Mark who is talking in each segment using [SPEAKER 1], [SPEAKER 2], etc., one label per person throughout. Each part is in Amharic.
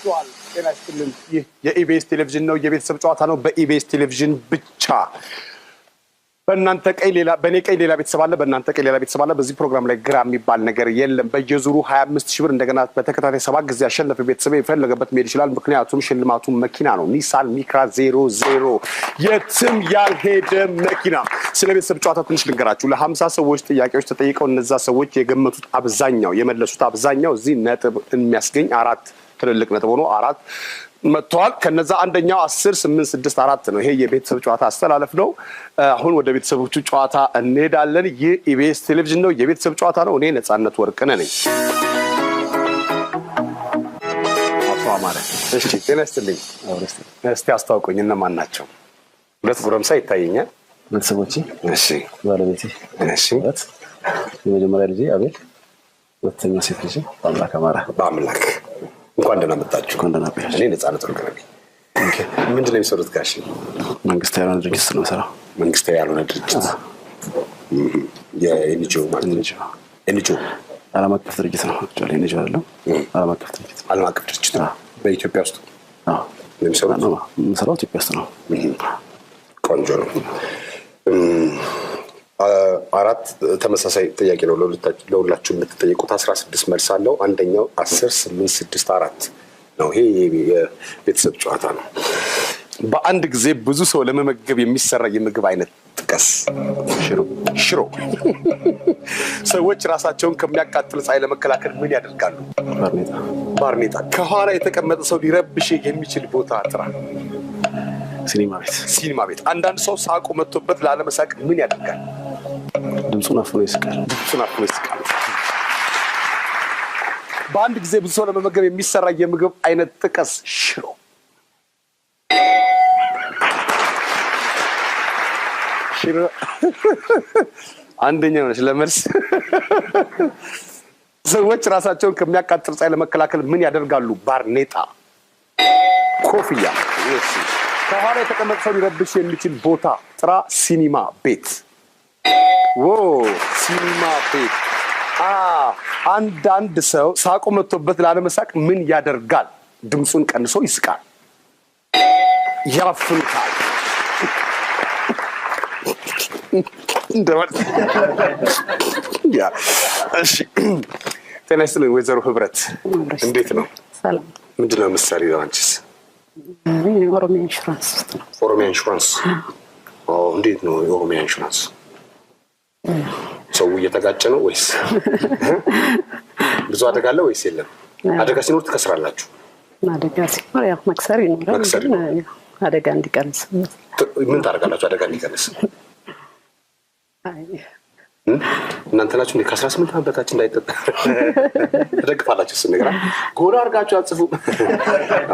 [SPEAKER 1] ተመልሷል። ጤና ይስጥልን። ይህ የኢቢኤስ ቴሌቪዥን ነው። የቤተሰብ ጨዋታ ነው። በኢቢኤስ ቴሌቪዥን ብቻ። በእናንተ ቀይ ሌላ፣ በእኔ ቀይ ሌላ ቤተሰብ አለ፣ በእናንተ ቀይ ሌላ ቤተሰብ አለ። በዚህ ፕሮግራም ላይ ግራ የሚባል ነገር የለም። በየዙሩ 25,000 ብር እንደገና በተከታታይ 7 ጊዜ ያሸነፈ ቤተሰብ የፈለገበት መሄድ ይችላል። ምክንያቱም ሽልማቱ መኪና ነው። ኒሳን ሚክራ 00 የትም ያልሄደ መኪና። ስለ ቤተሰብ ጨዋታ ትንሽ ልንገራችሁ። ለ50 ሰዎች ጥያቄዎች ተጠይቀው እነዛ ሰዎች የገመቱት አብዛኛው የመለሱት አብዛኛው እዚህ ነጥብ የሚያስገኝ 4 ትልልቅ ነጥብ ሆኖ 4 መጥቷል። ከነዛ አንደኛው 10 8 6 4 ነው። ይሄ የቤተሰብ ጨዋታ አስተላለፍ ነው። አሁን ወደ ቤተሰቦቹ ጨዋታ እንሄዳለን። ይህ ኢቢኤስ ቴሌቪዥን ነው። የቤተሰብ ጨዋታ ነው። እኔ ነፃነት ወርቅነህ ነኝ። አቶ አማረ እሺ፣ ጤና ይስጥልኝ። እስቲ አስተዋውቁኝ፣ እነማን ናቸው? ሁለት ጎረምሳ ይታየኛል።
[SPEAKER 2] ቤተሰቦቼ?
[SPEAKER 1] እሺ።
[SPEAKER 2] ባለቤቴ?
[SPEAKER 1] እሺ።
[SPEAKER 2] የመጀመሪያ ልጄ አቤል፣ ሁለተኛ ሴት ልጄ በአምላክ አማረ።
[SPEAKER 1] በአምላክ እንኳን ደህና መጣችሁ።
[SPEAKER 2] እንኳን ደህና ቆያችሁ።
[SPEAKER 1] እኔ ነፃነት ወርቅነህ ነኝ። ኦኬ። ምንድን ነው የሚሰሩት ጋሽ?
[SPEAKER 2] መንግስታዊ ያልሆነ ድርጅት ነው የምሰራው።
[SPEAKER 1] መንግስታዊ ያልሆነ ድርጅት? የኤንጂኦ ማለት ነው? ኤንጂኦ
[SPEAKER 2] ዓለም አቀፍ ድርጅት ነው። አክቹዋሊ ኤንጂኦ አይደለም፣ ዓለም አቀፍ ድርጅት።
[SPEAKER 1] ዓለም አቀፍ ድርጅት ነው። በኢትዮጵያ ውስጥ
[SPEAKER 2] ነው የምሰራው። ኢትዮጵያ ውስጥ ነው።
[SPEAKER 1] ቆንጆ ነው። 4 ተመሳሳይ ጥያቄ ነው ለሁላችሁ የምትጠየቁት። 16 መልስ አለው። አንደኛው 10 8 6 4 ነው። ይሄ የቤተሰብ ጨዋታ ነው። በአንድ ጊዜ ብዙ ሰው ለመመገብ የሚሰራ የምግብ አይነት ጥቀስ። ሽሮ። ሰዎች ራሳቸውን ከሚያቃጥል ፀሐይ ለመከላከል ምን ያደርጋሉ? ባርኔጣ። ከኋላ የተቀመጠ ሰው ሊረብሽ የሚችል ቦታ ጥራ። ሲኒማ ቤት። አንዳንድ ሰው ሳቁ መጥቶበት ላለመሳቅ ምን ያደርጋል?
[SPEAKER 2] ድምፁን አፍኖ ይስቃል።
[SPEAKER 1] በአንድ ጊዜ ብዙ ሰው ለመመገብ የሚሰራ የምግብ አይነት ጥቀስ። ሽሮ። አንደኛ ነች ለመልስ። ሰዎች ራሳቸውን ከሚያቃጥል ፀሐይ ለመከላከል ምን ያደርጋሉ? ባርኔጣ። ኮፍያ። ከኋላ የተቀመጠ ሰው ሊረብሽ የሚችል ቦታ ጥራ። ሲኒማ ቤት። ሲኒማ ቤት። አንዳንድ ሰው ሳቁ መጥቶበት ላለመሳቅ ምን ያደርጋል? ድምፁን ቀንሶ ይስቃል፣ ያፍኑታል። እሺ፣ ጤና ይስጥልኝ ወይዘሮ ህብረት፣ እንዴት ነው?
[SPEAKER 3] ሰላም።
[SPEAKER 1] ምንድን ነው የምትሰሪው አንቺስ?
[SPEAKER 3] ኦሮሚያ ኢንሹራንስ ውስጥ ነው።
[SPEAKER 1] ኦሮሚያ ኢንሹራንስ? እንዴት ነው የኦሮሚያ ኢንሹራንስ? ሰው እየተጋጨ ነው ወይስ ብዙ አደጋ አለ ወይስ የለም? አደጋ ሲኖር ትከስራላችሁ?
[SPEAKER 3] አደጋ ሲኖር ያው መክሰር ይኖራል። አደጋ እንዲቀንስ
[SPEAKER 1] ምን ታደርጋላችሁ? አደጋ እንዲቀንስ እናንተ ናችሁ ከ18 ዓመት በታች እንዳይጠጣ ተደግፋላችሁ። እሱን ነገር ጎላ አድርጋችሁ አጽፉ።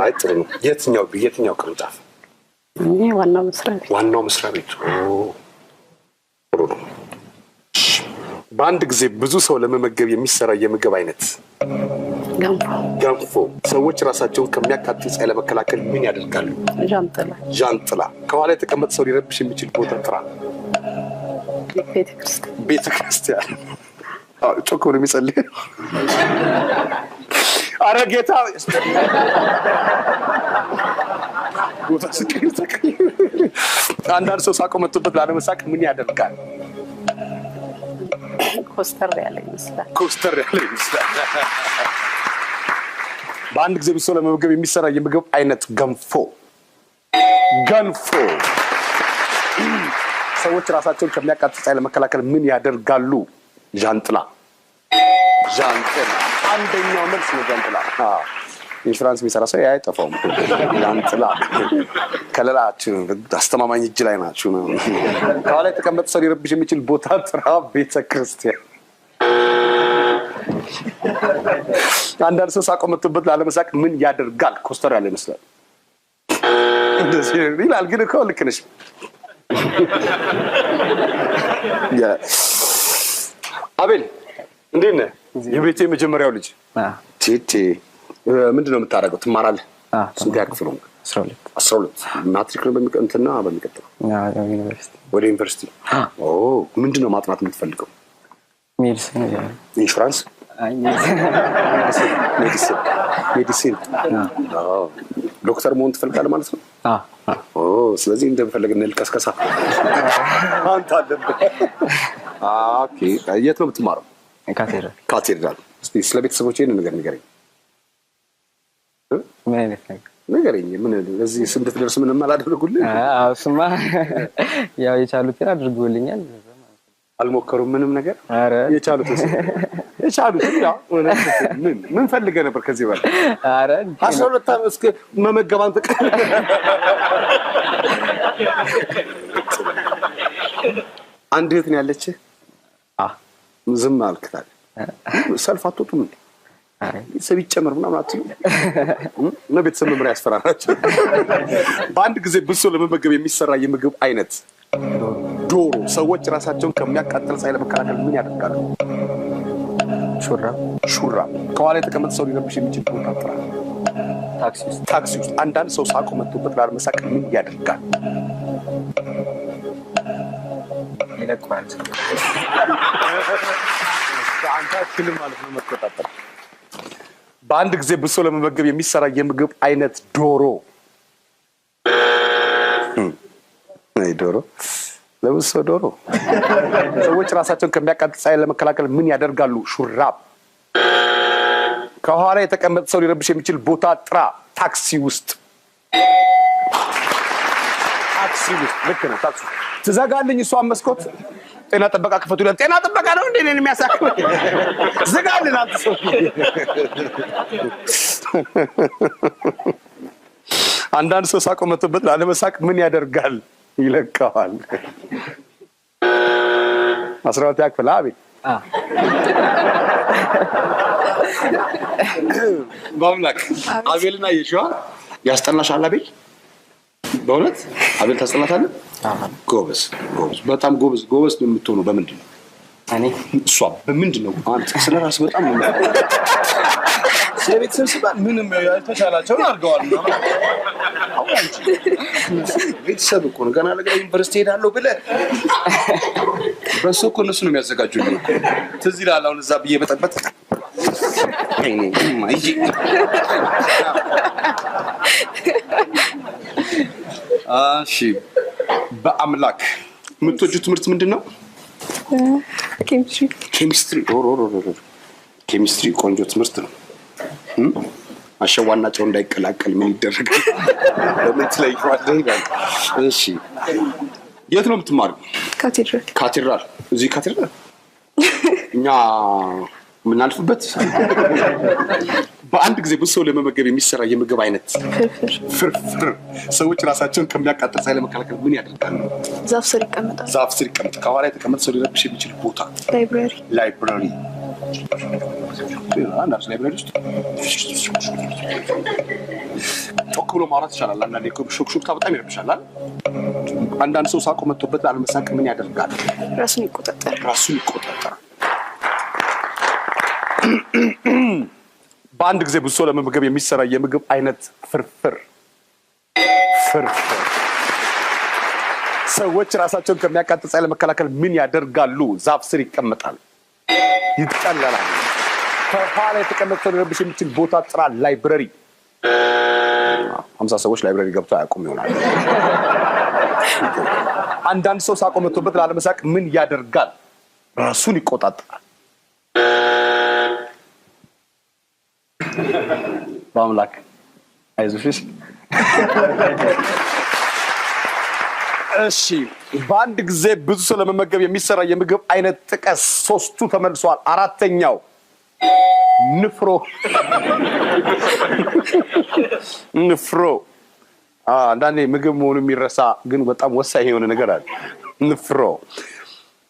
[SPEAKER 1] አይ ጥሩ ነው። የትኛው ቅርንጫፍ? ዋናው መስሪያ ቤት። ጥሩ ነው። በአንድ ጊዜ ብዙ ሰው ለመመገብ የሚሰራ የምግብ አይነት? ገንፎ። ሰዎች ራሳቸውን ከሚያቃጥል ፀሐይ ለመከላከል ምን ያደርጋሉ? ዣንጥላ። ከኋላ የተቀመጠ ሰው ሊረብሽ የሚችል ቦታ ጥራ። ቤተክርስቲያን። ጮክ ብሎ የሚጸልይ? ኧረ ጌታ ቦታ ስቀኝ። አንዳንድ ሰው ሳቆ መጥቶበት ላለመሳቅ ምን ያደርጋል?
[SPEAKER 3] ኮስተር ያለ ይመስላል። በአንድ
[SPEAKER 1] ጊዜ ብዙ ሰው ለመመገብ የሚሰራ የምግብ አይነት ገንፎ። ሰዎች ራሳቸውን ከሚያቃጥል ፀሐይ ለመከላከል ምን ያደርጋሉ? ዣንጥላ። አንደኛው መልስ ነው ዣንጥላ። ኢንሹራንስ የሚሰራ ሰው አይጠፋውም። ዣንጥላ። ከለላችሁ አስተማማኝ እጅ ላይ ናችሁ። ከኋላ የተቀመጠ ሰው ሊረብሽ የሚችል ቦታ ጥራ። ቤተክርስቲያን። አንዳንድ ሰው ሳቆ መጥቶበት ላለመሳቅ ምን ያደርጋል? ኮስተር ያለ ይመስላል። እንደዚህ ይላል ግን እኮ ልክ ነሽ። አቤል እንዴት ነህ? የቤቴ የመጀመሪያው ልጅ። ቲቲ ምንድን ነው የምታደርገው? ትማራለህ? ስንተኛ ክፍል ነው? 12 ማትሪክ ነው በሚቀጥለው ወደ ዩኒቨርሲቲ። ምንድን ነው ማጥናት የምትፈልገው?
[SPEAKER 2] ሜዲሲን።
[SPEAKER 1] ኢንሹራንስ? ሜዲሲን። ሜዲሲን። ዶክተር መሆን ትፈልጋለህ ማለት ነው? ስለዚህ እንደፈለግ እንልቀስቀሳ አንተ አለብህ። ኦኬ የት ነው የምትማረው? ካቴድራል። እስቲ ስለ ቤተሰቦቼ ነገር ንገረኝ።
[SPEAKER 4] ምን አይነት ነገር
[SPEAKER 1] ንገረኝ። ምን እዚህ እንድትደርስ ምንም አላደረጉልኝ?
[SPEAKER 4] እሱማ ያው የቻሉትን አድርጎልኛል።
[SPEAKER 1] አልሞከሩም ምንም ነገር?
[SPEAKER 4] ኧረ
[SPEAKER 1] የቻሉትን ያው ምን ፈልገህ ነበር ከዚህ በላይ?
[SPEAKER 4] ኧረ
[SPEAKER 1] 12 ዓመት እስከ መመገብ አንተ አንድ እህት ነው ያለችህ? ዝም አልክታል። ሰልፍ አትወጡም እንዴ? ቤተሰብ ይጨመር ምናምን አትሉ? ነው ቤተሰብ መምሪያ ያስፈራራቸው። በአንድ ጊዜ ብሶ ለመመገብ የሚሰራ የምግብ አይነት ዶሮ። ሰዎች ራሳቸውን ከሚያቃጥል ፀሐይ ለመከላከል ምን ያደርጋሉ? ሹራብ። ከኋላ የተቀመጠ ሰው ሊረብሽ የሚችል ቦታ ጥራ። ታክሲ ውስጥ አንዳንድ ሰው ሳቆ መጥቶበት ላለመሳቅ ምን ያደርጋል?
[SPEAKER 4] ይለቋል።
[SPEAKER 1] አንተ አትልም ማለት ነው መቆጣጠር። በአንድ ጊዜ ብሶ ለመመገብ የሚሰራ የምግብ አይነት ዶሮ። ዶሮ ለብሶ ዶሮ። ሰዎች ራሳቸውን ከሚያቃጥል ፀሐይ ለመከላከል ምን ያደርጋሉ? ሹራብ። ከኋላ የተቀመጠ ሰው ሊረብሽ የሚችል ቦታ ጥራ። ታክሲ ውስጥ። ልክ ነው። ታክሲ ትዘጋልኝ እሷን መስኮት። ጤና ጥበቃ ክፈቱ ይላል። ጤና ጥበቃ ነው እንዴ እኔን የሚያሳክም? ዝጋልን አንተ ሰው። አንዳንድ ሰው ሳቆ መጥቶበት ላለመሳቅ ምን ያደርጋል? ይለቀዋል። 12ኛ ክፍል አቤት። በአምላክ አቤልና የሺዋ ያስጠናሻል? አቤል በእውነት አቤል ታስጠናታለህ? ጎበዝ፣ በጣም ጎበዝ ነው የምትሆነው። በምንድን ነው? እሷ በምንድን ነው? አንተ ስለራስህ በጣም ነው
[SPEAKER 2] የቤተሰብ ሲባል ምንም ያልተቻላቸውን አድርገዋል።
[SPEAKER 1] ቤተሰብ እኮ ነው። ገና ለገና ዩኒቨርሲቲ ሄዳለሁ ብለህ በእሱ እኮ እነሱ ነው የሚያዘጋጁልኝ። ትዝ ይልሃል አሁን እዛ ብዬ በጠበጥ እሺ በአምላክ የምትወጂው ትምህርት ምንድን ነው? ኬሚስትሪ ቆንጆ ትምህርት ነው። አሸዋና ጨው እንዳይቀላቀል ምን ይደረጋል? በመት ላይ ይላል። እሺ የት ነው የምትማሪው? ካቴድራል። እዚህ ካቴድራል እኛ የምናልፍበት። በአንድ ጊዜ ብዙ ሰው ለመመገብ የሚሰራ የምግብ አይነት ፍርፍር። ሰዎች ራሳቸውን ከሚያቃጥል ፀሐይ ለመከላከል ምን ያደርጋሉ?
[SPEAKER 5] ዛፍ ስር ይቀመጣል።
[SPEAKER 1] ከኋላ የተቀመጠ ሰው ሊረብሽ የሚችል ቦታ። ላይብራሪ። አንዳንድ ላይብራሪ ውስጥ ጮክ ብሎ ማውራት ይቻላል። አንዳንዴ ሹክሹክታ በጣም ይረብሻል። አንዳንድ ሰው ሳቆ መጥቶበት ላለመሳቅ ምን ያደርጋል?
[SPEAKER 5] ራሱን ይቆጣጠራል።
[SPEAKER 1] በአንድ ጊዜ ብዙ ሰው ለመመገብ የሚሰራ የምግብ አይነት ፍርፍር። ሰዎች ራሳቸውን ከሚያቃጥል ፀሐይ ለመከላከል ምን ያደርጋሉ? ዛፍ ስር ይቀመጣል፣ ይጠለላል። ከኋላ የተቀመጠ ሰው ሊረብሽ የሚችል ቦታ ጥራ። ላይብረሪ። 50 ሰዎች ላይብረሪ ገብተው አያውቁም ይሆናል። አንዳንድ ሰው ሳቆ መጥቶበት ላለመሳቅ ምን ያደርጋል? ራሱን ይቆጣጠራል።
[SPEAKER 2] በአምላክ አይዞሽ።
[SPEAKER 1] እሺ በአንድ ጊዜ ብዙ ሰው ለመመገብ የሚሰራ የምግብ አይነት ጥቀስ። 3ቱ ተመልሷል። 4ኛው ንፍሮ። አንዳንዴ ምግብ መሆኑ የሚረሳ ግን በጣም ወሳኝ የሆነ ነገር አለ። ንፍሮ።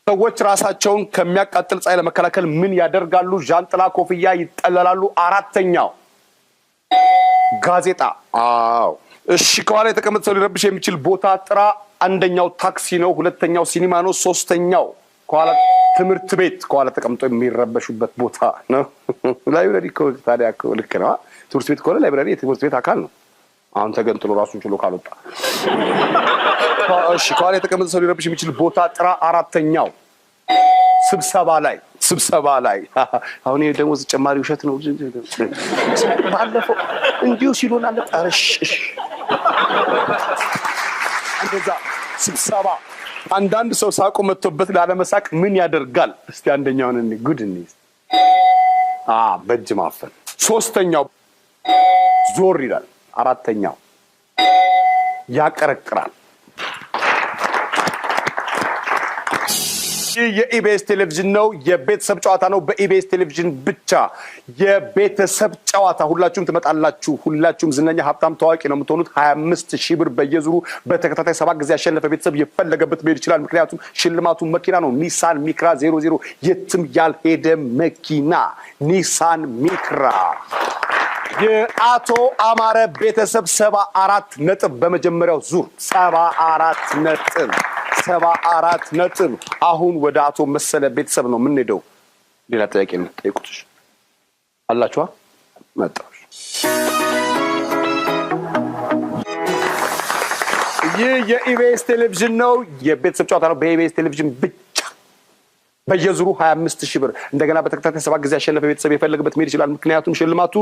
[SPEAKER 1] ሰዎች ራሳቸውን ከሚያቃጥል ፀሐይ ለመከላከል ምን ያደርጋሉ? ዣንጥላ፣ ኮፍያ፣ ይጠለላሉ። 4ኛው ጋዜጣ። እሺ ከኋላ የተቀመጠ ሰው ሊረብሽ የሚችል ቦታ ጥራ። 1ኛው ታክሲ ነው። 2ኛው ሲኒማ ነው። 3ኛው ከኋላ ትምህርት ቤት። ከኋላ ተቀምጦ የሚረበሹበት ቦታ ነው። ላይብረሪ ታዲያ ልክ ነው። ትምህርት ቤት ከሆነ ላይብረሪ የትምህርት ቤት አካል ነው። አሁን ተገንጥሎ ራሱን ችሎ ካልወጣ። እሺ ከኋላ የተቀመጠ ሰው ሊረብሽ የሚችል ቦታ ጥራ። 4ኛው ስብሰባ ላይ። ስብሰባ ላይ አሁን ይሄ ደሞዝ ጨማሪ ውሸት ነው ባለፈው እንዲሁ ሲሉን አለ ጠርሽ እንደዛ ስብሰባ አንዳንድ ሰው ሳቁ መጥቶበት ላለመሳቅ ምን ያደርጋል እስቲ አንደኛውን እንይ ጉድ እንይ በእጅ ማፈን ሶስተኛው ዞር ይላል አራተኛው ያቀረቅራል የኢቢኤስ ቴሌቪዥን ነው የቤተሰብ ጨዋታ ነው በኢቢኤስ ቴሌቪዥን ብቻ የቤተሰብ ጨዋታ ሁላችሁም ትመጣላችሁ ሁላችሁም ዝነኛ ሀብታም ታዋቂ ነው የምትሆኑት 25000 ብር በየዙሩ በተከታታይ 7 ጊዜ ያሸነፈ ቤተሰብ የፈለገበት መሄድ ይችላል ምክንያቱም ሽልማቱ መኪና ነው ኒሳን ሚክራ 00 የትም ያልሄደ መኪና ኒሳን ሚክራ የአቶ አማረ ቤተሰብ 74 ነጥብ በመጀመሪያው ዙር 74 ነጥብ አሁን ወደ አቶ መሰለ ቤተሰብ ነው የምንሄደው ሌላ ጥያቄ ነው ጠይቁትሽ አላችሁ መጣሽ የኢቢኤስ ቴሌቪዥን ነው የቤተሰብ ጨዋታ ነው በኢቢኤስ ቴሌቪዥን ብቻ በየዙሩ 25000 ብር እንደገና በተከታታይ 7 ጊዜ ያሸነፈ ቤተሰብ የፈለገበት መሄድ ይችላል ምክንያቱም ሽልማቱ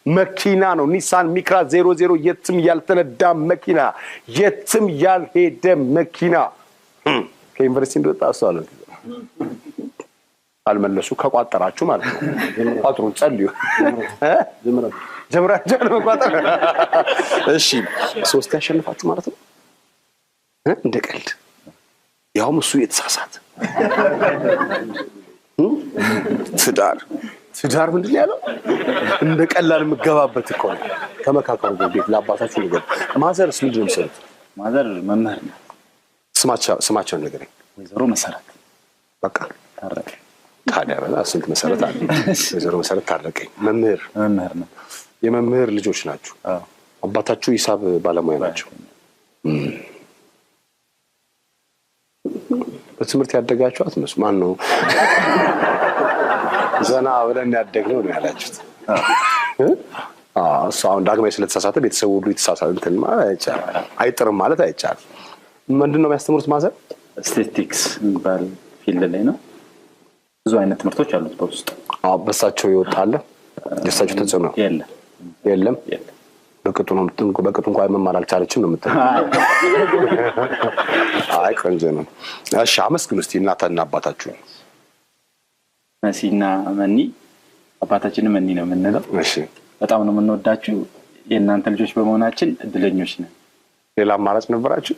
[SPEAKER 1] መኪና ነው ኒሳን ሚክራ 00 የትም ያልተነዳ መኪና የትም ያልሄደ መኪና ከዩኒቨርሲቲ እንደወጣ አስተዋለ አልመለሱ ከቋጠራችሁ ማለት ነው ቋጥሩን ጸልዩ ጀምራችሁ መቋጠር እሺ 3 ያሸንፋችሁ ማለት ነው እንደ ቀልድ ያውም እሱ የተሳሳተ ትዳር ምንድን ያለው እንደ ቀላል የምገባበት እኮ ነው ተመካከሩ ቤት ለአባታችሁ ነገር ማዘርስ ምንድን ነው የሚሰሩት
[SPEAKER 2] ማዘር መምህር ነው
[SPEAKER 1] ስማቸውን ንገረኝ
[SPEAKER 2] ወይዘሮ መሰረት
[SPEAKER 1] በቃ
[SPEAKER 2] ታረቀኝ
[SPEAKER 1] ታዲያ በላ ስንት መሰረት አለ ወይዘሮ መሰረት ታረቀኝ መምህር
[SPEAKER 2] ነው
[SPEAKER 1] የመምህር ልጆች ናችሁ አባታችሁ ሂሳብ ባለሙያ ናቸው በትምህርት ያደጋችሁ አትመስሉ ማን ነው ዘና ብለን ያደግነው ነው ያላችሁት እሱ አሁን ዳግማዊ ስለተሳሳተ ቤተሰቡ ሁሉ የተሳሳተ እንትን ማለት አይጥርም ማለት አይቻልም ምንድነው የሚያስተምሩት ማዘር
[SPEAKER 2] ስታቲስቲክስ የሚባል ፊልድ ላይ ነው ብዙ አይነት ትምህርቶች አሉት በውስጥ
[SPEAKER 1] በሳቸው ይወጣል ደሳችሁ ተጽዕኖ የለም በቅጡ እንኳን መማር አልቻለችም ነው የምትለው አይ ቆንጆ ነው እሺ አመስግኑ እስቲ እናታና አባታችሁ
[SPEAKER 2] መሲና መኒ አባታችን መኒ ነው የምንለው
[SPEAKER 1] እሺ
[SPEAKER 2] በጣም ነው የምንወዳችሁ የእናንተ ልጆች በመሆናችን እድለኞች ነን
[SPEAKER 1] ሌላ አማራጭ ነበራችሁ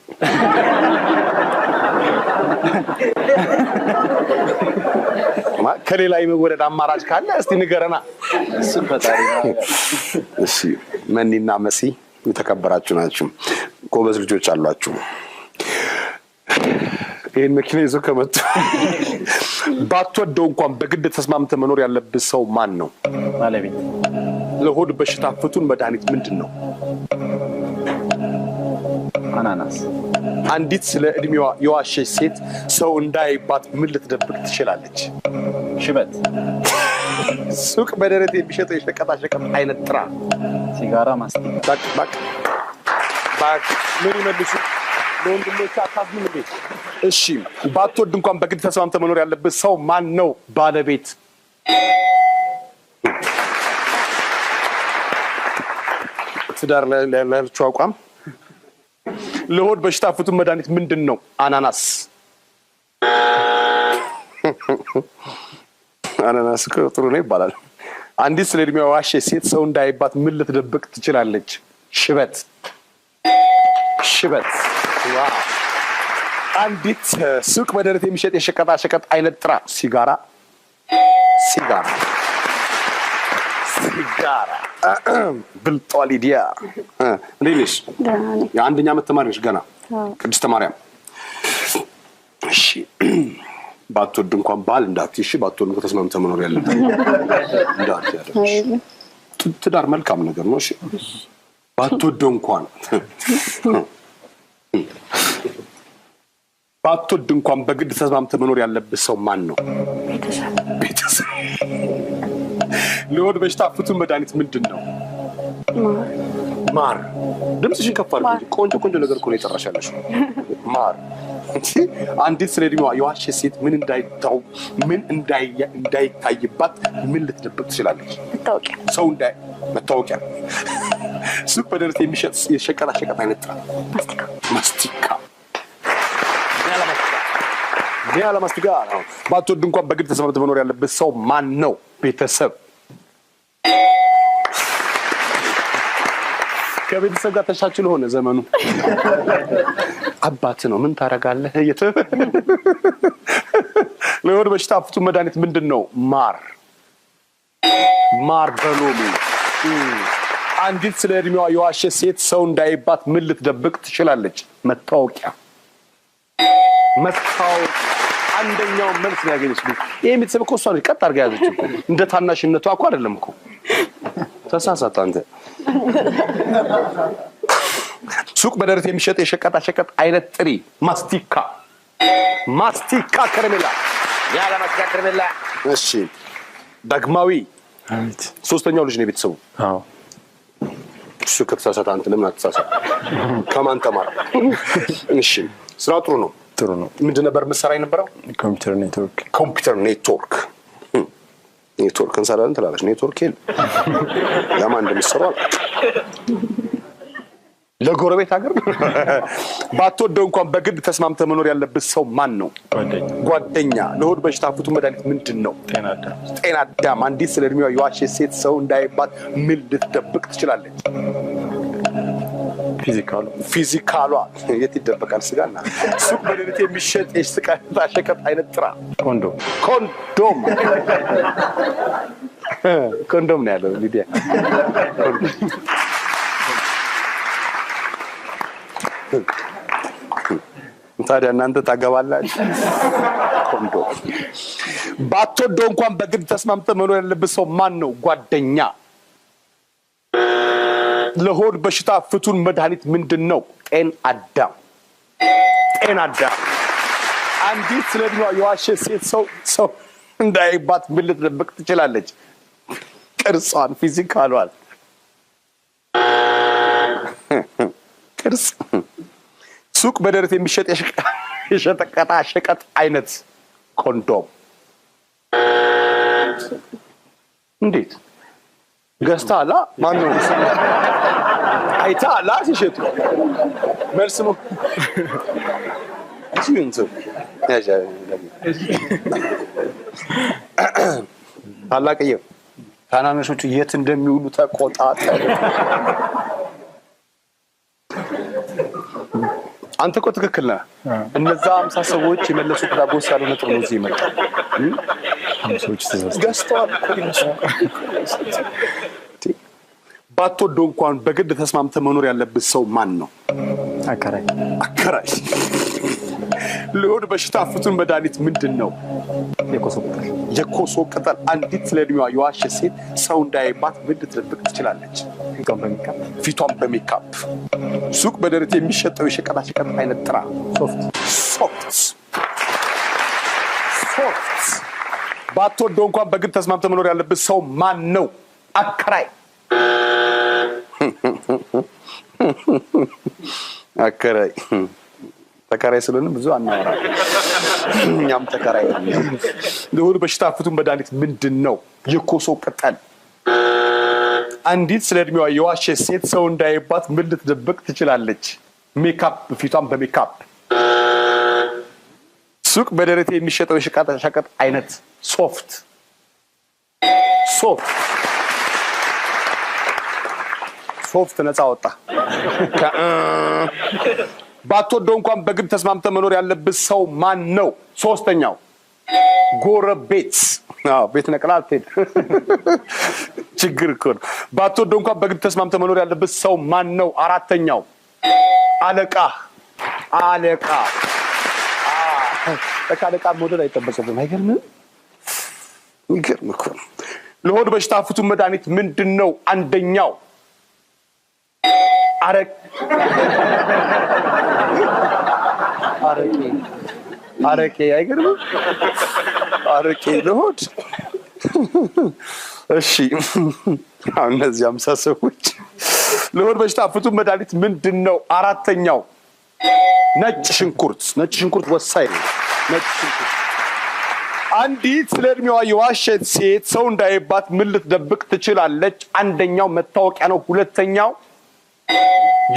[SPEAKER 1] ከሌላ የመወደድ አማራጭ ካለ እስቲ ንገረና
[SPEAKER 2] እሱ ፈጣሪ ነው
[SPEAKER 1] እሺ መኒና መሲ የተከበራችሁ ናችሁ ጎበዝ ልጆች አሏችሁ ይሄን መኪና ይዞ ከመጡ ባትወደው እንኳን በግድ ተስማምተ መኖር ያለበት ሰው ማን ነው
[SPEAKER 2] ባለቤት
[SPEAKER 1] ለሆድ በሽታ ፍቱን መድኃኒት ምንድነው
[SPEAKER 2] አናናስ
[SPEAKER 1] አንዲት ስለ እድሜዋ የዋሸች ሴት ሰው እንዳይባት ምን ልትደብቅ ትችላለች
[SPEAKER 2] ሽበት
[SPEAKER 1] ሱቅ በደረቴ የሚሸጠው የሸቀጣሸቀጥ አይነት ጥራ
[SPEAKER 2] ሲጋራ ማስቲካ
[SPEAKER 1] ባክ ምን ይመልሱ ለወንድሞች አታዝንም እንዴ እሺ ባትወድ እንኳን በግድ ተስማምተ መኖር ያለበት ሰው ማን ነው ባለቤት ትዳር ለልቹ አቋም ለሆድ በሽታ ፍቱን መድኃኒት ምንድነው አናናስ አናናስ ጥሩ ነው ይባላል አንዲት ስለ እድሜዋ ዋሸች ሴት ሰው እንዳይባት ምን ልትደብቅ ትችላለች ሽበት ዋው አንዲት ሱቅ በደረት የሚሸጥ የሸቀጣሸቀጥ አይነት ጥራ ሲጋራ ብልጧ ሊዲያ እንዴት ነሽ የአንደኛ ዓመት ተማሪ ነሽ ገና ቅድስተ ማርያም እሺ ባትወድ እንኳን ባል እንዳትይ እሺ ባትወድ እንኳን ተስማምተህ መኖር ያለብህ እንዳትይ ያለሽ ትዳር መልካም ነገር ነው እሺ ባትወድ እንኳን ባትወድ እንኳን በግድ ተስማምተህ መኖር ያለብህ ሰው ማን ነው ቤተሰብ ለሆድ በሽታ ፍቱን መድኃኒት ምንድነው ማር ድምፅሽን ከፍ አድርጊ። ቆንጆ ነገር እኮ ነው የጠራሻለሽ። ማር አንዲት ስለ እድሜዋ የዋሸች ሴት ምን እንዳይታይባት ምን ልትደብቅ ትችላለች?
[SPEAKER 5] መታወቂያ።
[SPEAKER 1] ሰው መታወቂያ። ሱቅ በደረት የሚሸጥ የሸቀጣሸቀጥ አይነት ጥራ። ማስቲካ። ያለ ማስቲካ ነው። ባትወድ እንኳን በግድ ተስማምተህ መኖር ያለበት ሰው ማን ነው? ቤተሰብ። ከቤተሰብ ጋር ተሻችሎ ሆነ ዘመኑ። አባት ነው ምን ታረጋለህ? ለሆድ በሽታ ፍቱን መድኃኒት ምንድነው? ማር በሎሚ። አንዲት ስለ እድሜዋ የዋሸች ሴት ሰው እንዳይባት ምን ልትደብቅ ትችላለች? መታወቂያ። አንደኛው መልስ ነው ያገኘችው። ይሄ ቤተሰብ እኮ እሷ ነች ቀጥ አድርጋ ያዘችው እኮ። እንደ ታናሽነቷ እኮ አይደለም እኮ። ተሳሳተ አንተ። ሱቅ በደረት የሚሸጥ የሸቀጣሸቀጥ አይነት ጥሪ። ማስቲካ ከረሜላ። ያለ ማስቲካ ከረሜላ። እሺ ዳግማዊ ሶስተኛው ልጅ ነው ቤተሰቡ።
[SPEAKER 2] አዎ
[SPEAKER 1] እሱ ከተሳሳተ አንተ ለምን አትሳሳት? ከማን ተማር? እሺ ስራ ጥሩ ነው። ምንድን ነበር መሰራ የነበረው?
[SPEAKER 2] ኮምፒውተር ኔትወርክ
[SPEAKER 1] እንሰራለን ትላለች። ኔትወርክ የለም። ለማን እንደሚሰራው ለጎረቤት ሀገር። ባትወደው እንኳን በግድ ተስማምተህ መኖር ያለበት ሰው ማን ነው? ጓደኛ። ለሆድ በሽታ ፍቱን መድኃኒት ምንድን ነው? ጤና አዳም። አንዲት ስለ እድሜዋ የዋሸች ሴት ሰው እንዳይባት ምን ልትደብቅ ትችላለች? ፊዚካሏ። የት ይደበቃል? ስጋና። ሱቅ በደረት የሚሸጥ የሸቀጣሸቀጥ አይነት ጥራ። ኮንዶም ነው ያለው ሊዲያ። ታዲያ እናንተ ታገባላችሁ? ኮንዶም። ባትወደው እንኳን በግድ ተስማምተህ መኖር ያለበት ሰው ማን ነው? ጓደኛ። ለሆድ በሽታ ፍቱን መድኃኒት ምንድነው? ጤና አዳም። አንዲት ስለ እድሜዋ የዋሸች ሴት ሰው እንዳይባት ምን ልትደብቅ ትችላለች? ቅርጿን፣ ፊዚካሏን። ቅርጽ። ሱቅ በደረት የሚሸጥ የሸቀጣሸቀጥ አይነት። ኮንዶም። እንዴት ገዝተሃል? ማነው አይተሃል ሲሸጡ? መልስ ነው። ታላቅየው ታናናሾቹ የት እንደሚውሉ ተቆጣጠር። አንተ እኮ ትክክል ነህ። እነዛ 50 ሰዎች የመለሱት ዳቦስ ያለው ነጥብ ነው እዚህ ይመጣ። 50 ሰዎች ገዝተዋል እኮ ይነሱ። ባትወደው እንኳን በግድ ተስማምተህ መኖር ያለበት ሰው ማን ነው?
[SPEAKER 4] አከራይ።
[SPEAKER 1] ለሆድ በሽታ ፍቱን መድኃኒት ምንድን ነው? የኮሶ ቅጠል። አንዲት ስለ እድሜዋ የዋሸች ሴት ሰው እንዳይባት ምን ልትደብቅ ትችላለች? ፊቷን በሜካፕ። ሱቅ በደረት የሚሸጠው የሸቀጣሸቀጥ አይነት ጥራ። ሶፍት። ባትወደው እንኳን በግድ ተስማምተህ መኖር ያለበት ሰው ማን ነው? አከራይ። ተከራይ ስለሆነ ብዙ አናወራ። እኛም ተከራይ ነን። ለሆድ በሽታ ፍቱን መድኃኒት ምንድን ነው? የኮሶ ቅጠል። አንዲት ስለ እድሜዋ የዋሸች ሴት ሰው እንዳይባት ምን ልትደብቅ ትችላለች? ሜካፕ። ፊቷን በሜካፕ። ሱቅ በደረት የሚሸጠው የሸቀጣሸቀጥ አይነት። ሶፍት። ነፃ ወጣ። ባትወደው እንኳን በግድ ተስማምተህ መኖር ያለበት ሰው ማን ነው? ሶስተኛው ጎረቤት። ቤት ነቅላ አትሄድ። ችግር እኮ ነው። ባትወደው እንኳን በግድ ተስማምተህ መኖር ያለበት ሰው ማን ነው? አራተኛው አለቃ። አለቃ መውደድ አይጠበቅብህም። አይገርምም? ይገርም እኮ ነው። ለሆድ በሽታ ፍቱን መድኃኒት ምንድን ነው? አንደኛው አረቄ። አይገርምም? አረቄ ለሆድ። እሺ አሁን እነዚህ 50 ሰዎች ለሆድ በሽታ ፍቱን መድኃኒት ምንድነው? አራተኛው ነጭ ሽንኩርት። ነጭ ሽንኩርት ወሳኝ ነው። ነጭ ሽንኩርት። አንዲት ስለ እድሜዋ የዋሸች ሴት ሰው እንዳይባት ምን ልትደብቅ ትችላለች? አንደኛው መታወቂያ ነው። ሁለተኛው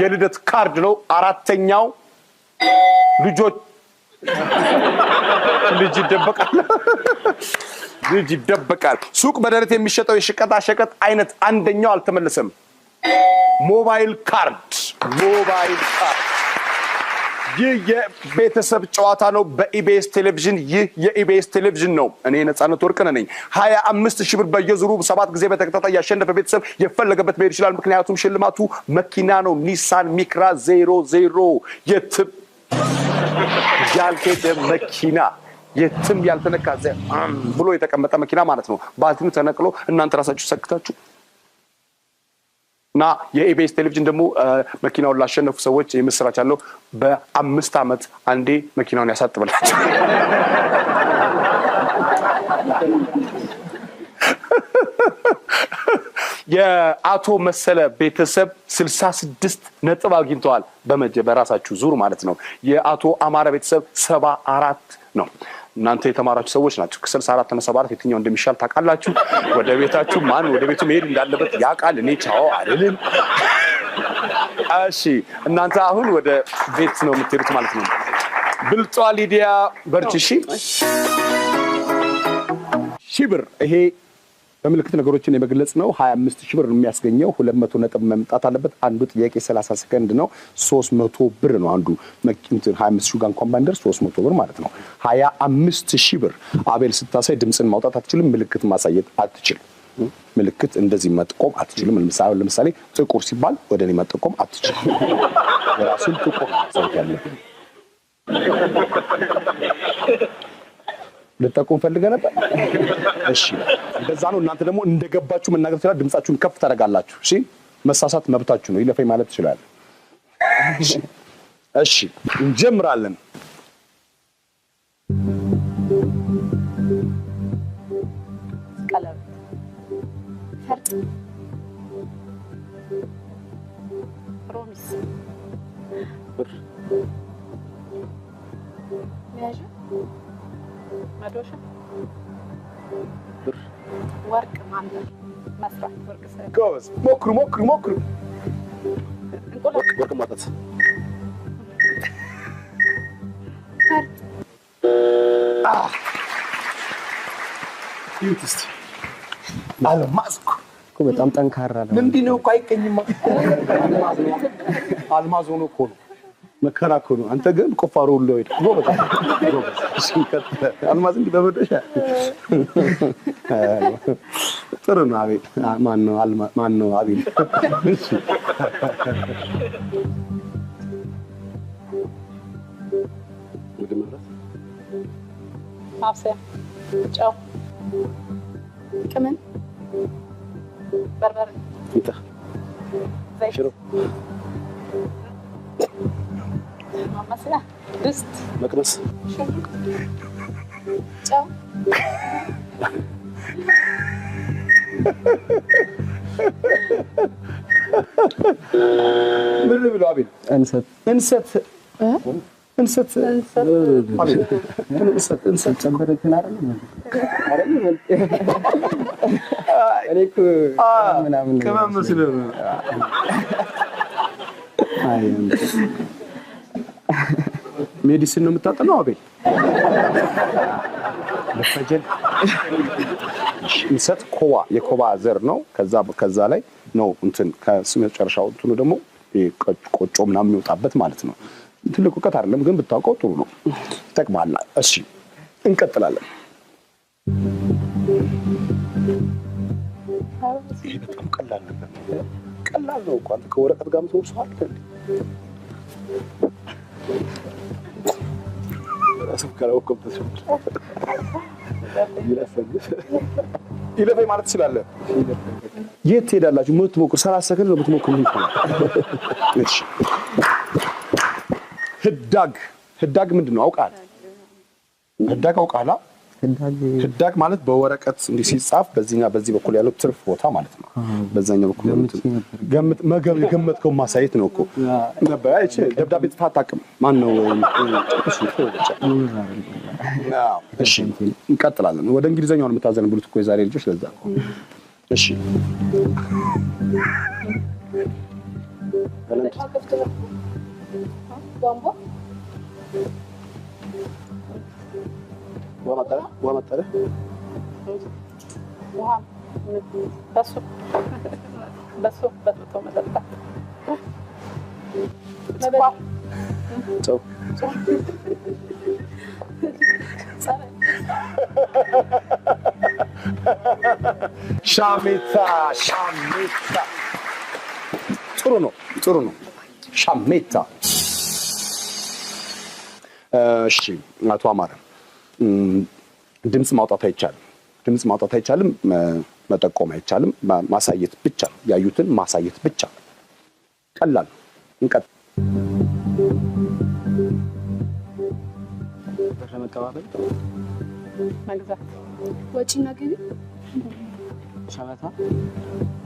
[SPEAKER 1] የልደት ካርድ ነው። አራተኛው ልጆች ልጅ ይደበቃል። ልጅ ይደበቃል። ሱቅ በደረት የሚሸጠው የሸቀጣ ሸቀጥ አይነት አንደኛው አልተመለሰም። ሞባይል ካርድ። ሞባይል ካርድ። ይህ የቤተሰብ ጨዋታ ነው በኢቢኤስ ቴሌቪዥን። ይህ የኢቢኤስ ቴሌቪዥን ነው። እኔ ነፃነት ወርቅነህ ነኝ። 25,000 ብር በየዙሩ 7 ጊዜ በተከታታይ ያሸነፈ ቤተሰብ የፈለገበት መሄድ ይችላል። ምክንያቱም ሽልማቱ መኪና ነው። ኒሳን ሚክራ 00 የትም ያልሄደ መኪና፣ የትም ያልተነካ ብሎ የተቀመጠ መኪና ማለት ነው። ባትሪው ተነቅሎ እናንተ ራሳችሁ ሰክታችሁ እና የኢቢኤስ ቴሌቪዥን ደግሞ መኪናውን ላሸነፉ ሰዎች የምስራች አለው። በ5 ዓመት አንዴ መኪናውን ያሳጥብላችሁ። የአቶ መሰለ ቤተሰብ 66 ነጥብ አግኝተዋል። በራሳችሁ ዙር ማለት ነው። የአቶ አማረ ቤተሰብ 74 ነው። እናንተ የተማራችሁ ሰዎች ናችሁ። ከ64 እና 74 የትኛው እንደሚሻል ታውቃላችሁ። ወደ ቤታችሁ ማን ወደ ቤቱ መሄድ እንዳለበት ያውቃል። እኔ ቻው አይደለም። እሺ እናንተ አሁን ወደ ቤት ነው የምትሄዱት ማለት ነው። ብልጧ ሊዲያ በርቺ። ሺህ ብር ይሄ በምልክት ነገሮችን የመግለጽ ነው። 25,000 ብር የሚያስገኘው 200 ነጥብ መምጣት አለበት። አንዱ ጥያቄ 30 ሰከንድ ነው። 300 ብር ነው አንዱ። 25,000 ጋር እንኳን ባንደርስ 300 ብር ማለት ነው። 25,000 ብር። አቤል ስታሳይ ድምፅን ማውጣት አትችልም። ምልክት ማሳየት አትችልም። ምልክት እንደዚህ መጥቆም አትችልም። ለምሳሌ ጥቁር ሲባል ወደ እኔ መጥቆም አትችልም። የራሱን ጥቁር ማሳየት ያለብን። ልጠቁም ፈልገህ ነበር? እሺ እንደዛ ነው። እናንተ ደግሞ እንደገባችሁ መናገር ትችላላችሁ። ድምጻችሁን ከፍ ታደርጋላችሁ። እሺ መሳሳት መብታችሁ ነው። ይለፈኝ ማለት ትችላለህ። እሺ እንጀምራለን።
[SPEAKER 3] ቀለበት፣ ፈርጥ፣ ፕሮሚስ፣
[SPEAKER 2] ብር፣
[SPEAKER 3] መያዣ፣ መዶሻ፣
[SPEAKER 2] ብር፣
[SPEAKER 3] ወርቅ ማንጠር፣ መስራት፣ ወርቅ ሰ
[SPEAKER 1] ጎበዝ። ሞክሩ።
[SPEAKER 3] እንቁላል፣
[SPEAKER 2] ወርቅ ማጣት፣
[SPEAKER 3] ፈርጥ፣
[SPEAKER 1] ይሁት እስቲ አልማዝ
[SPEAKER 4] እኮ በጣም ጠንካራ ነው።
[SPEAKER 1] ምንድነው እኮ አይቀኝማ። አልማዝ ሆኖ እኮ ነው። መከራ እኮ ነው። አንተ ግን ቁፋሮ ሁሉ ወይ ጎበዝ። እሺ አልማዝ እንዲህ በመዶሻ ጥሩ ነው። አቤል ማን ነው አቤል? እሺ
[SPEAKER 3] ማብሰያ፣ ጨው፣ ቅመም፣ በርበሬ፣
[SPEAKER 2] ፊታ፣
[SPEAKER 3] ዘይት፣
[SPEAKER 2] ሽሮ፣
[SPEAKER 3] ማማሰያ፣ ድስት፣
[SPEAKER 2] መቅመስ፣
[SPEAKER 3] ሽንኩርት፣ ጨው፣
[SPEAKER 1] ምን ብለው አቤል? እንሰት አቤል እንሰት
[SPEAKER 4] ጨምረትን አይደል? እኔ እኮ ምናምን
[SPEAKER 1] ቅመም መስሎህ ነው። ሜዲሲን ነው የምታጠናው አቤል? ለፈጀል እንሰት የኮባ ዘር ነው። ከዛ ላይ ነው እንትን ከመጨረሻው እንትኑ ደግሞ ቆጮ ምናምን የሚወጣበት ማለት ነው። ትልቅ እውቀት አይደለም ግን ብታውቀው ጥሩ ነው፣ ይጠቅማል። እሺ እንቀጥላለን። ይሄ በጣም ቀላል ነበር። ቀላል ነው እኮ አንተ ከወረቀት ጋር የምትወርሰው አይደል? ራስህ ካላወቅከው ይለፈኝ ማለት ትችላለህ። የት ትሄዳላችሁ? የምትሞክሩ 30 ሰከንድ ነው የምትሞክሩ። እሺ ህዳግ ምንድን ነው አውቃለህ? ህዳግ አውቃለህ? ህዳግ ማለት በወረቀት እንዲህ ሲጻፍ በዚህ በኩል ያለው ትርፍ ቦታ ማለት ነው። በዛኛው በኩል ገመትከው ማሳየት ነው እኮ ነበር። አይቼ ደብዳቤ ጽፋ አታውቅም? ማን ነው? እሺ እንቀጥላለን። ወደ እንግሊዘኛው ነው የምታዘነብሉት እኮ የዛሬ ልጆች፣ ለዛ ነው። እሺ ወመጣለ ሻሜታ ጥሩ ነው ሻሜታ። እሺ አቶ አማረ ድምጽ ማውጣት አይቻልም፣ መጠቆም አይቻልም። ማሳየት ብቻ ነው፣ ያዩትን ማሳየት ብቻ። ቀላል እንቀጥ
[SPEAKER 4] በመቀባበል
[SPEAKER 5] መግዛት፣ ወጪና ገቢ፣
[SPEAKER 4] ሸመታ፣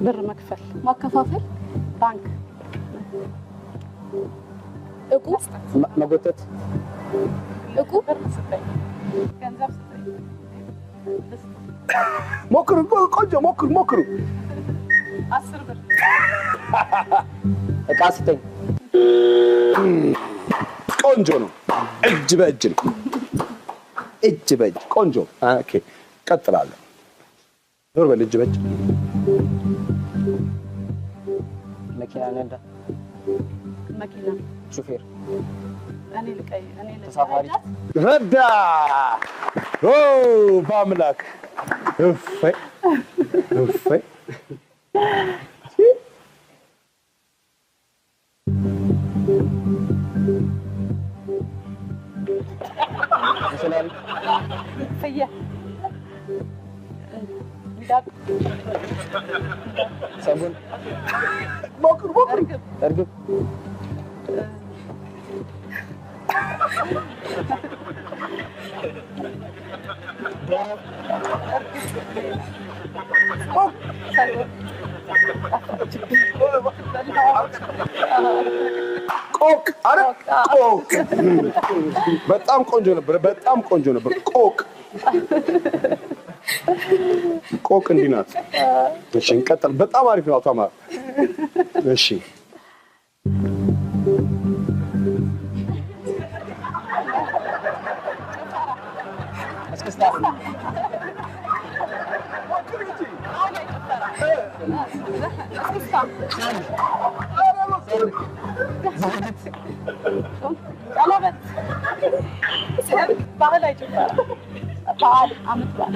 [SPEAKER 5] ብር መክፈል፣ ማከፋፈል፣ ባንክ፣ እቁብ፣
[SPEAKER 4] መጎተት፣
[SPEAKER 5] እቁብ፣ ገንዘብ
[SPEAKER 1] ሞክሩ፣ ቆንጆ ሞክሩ።
[SPEAKER 5] 10 ብር፣
[SPEAKER 4] እቃ ስጠኝ።
[SPEAKER 1] ቆንጆ ነው። እጅ በእጅ ነው። ቆንጆ። ኦኬ ቀጥላለን። ዞር በል። እጅ በእጅ
[SPEAKER 4] መኪና ነዳ፣
[SPEAKER 5] መኪና፣
[SPEAKER 4] ሹፌር፣
[SPEAKER 5] ተሳፋሪ፣
[SPEAKER 1] ረዳ። በአምላክ እፈይ
[SPEAKER 5] ፍየል፣
[SPEAKER 4] ሰቡን፣
[SPEAKER 1] ሞክሩ።
[SPEAKER 4] እርግብ፣
[SPEAKER 1] ቆቅ። በጣም ቆንጆ ነበር። ቆቅ እንዲህ ናት። እሺ እንቀጥል። በጣም አሪፍ ነው አቶ አማረ። እሺ
[SPEAKER 5] ቀለበት፣ ባህላዊ ጭፈራ፣ በዓል፣ ዓመት በዓል፣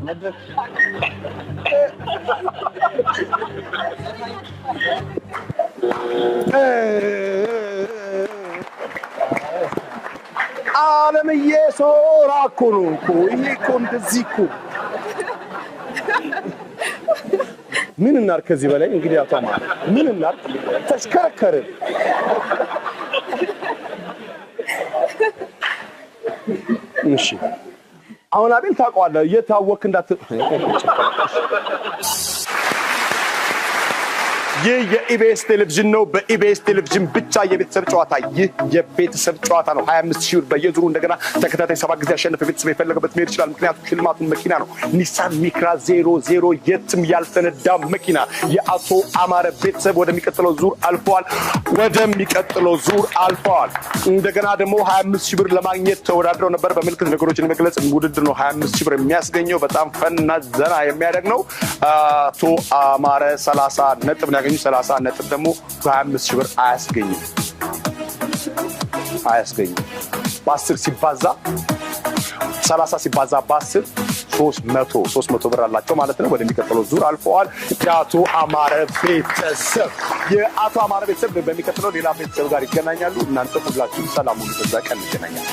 [SPEAKER 4] መድረክ፣
[SPEAKER 1] ዓለምዬ ሶራ እኮ ነው እኮ ይሄ እኮ እንደዚህ እኮ። ምን እናድርግ ከዚህ በላይ እንግዲህ አቶ አማረ ምን እናድርግ? ተሽከረከርን። እሺ አሁን አቤል ታውቀዋለህ። የታወክ እንዳት ይህ የኢቢኤስ ቴሌቪዥን ነው። በኢቢኤስ ቴሌቪዥን ብቻ የቤተሰብ ጨዋታ። ይህ የቤተሰብ ጨዋታ ነው። 25,000 ብር በየዙሩ እንደገና ተከታታይ 7 ጊዜ ያሸነፈ ቤተሰብ የፈለገበት መሄድ ይችላል። ምክንያቱም ሽልማቱን መኪና ነው። ኒሳን ሚክራ 00 የትም ያልተነዳ መኪና። የአቶ አማረ ቤተሰብ ወደሚቀጥለው ዙር አልፈዋል። እንደገና ደግሞ 25,000 ብር ለማግኘት ተወዳድረው ነበር። በምልክት ነገሮችን መግለጽ ውድድር ነው። 25,000 ብር የሚያስገኘው በጣም ፈንና ዘና የሚያደርግ ነው። አቶ አማረ 30 ነጥብ ያገኙ 30 ነጥብ ደግሞ 25,000 ብር አያስገኝም። በ10 ሲባዛ 30 ሲባዛ በ10 300 ብር አላቸው ማለት ነው። ወደሚቀጥለው ዙር አልፈዋል። የአቶ አማረ ቤተሰብ በሚቀጥለው ሌላ ቤተሰብ ጋር ይገናኛሉ። እናንተ ሁላችሁም ሰላም ሁኑ። በዛ ቀን ይገናኛል።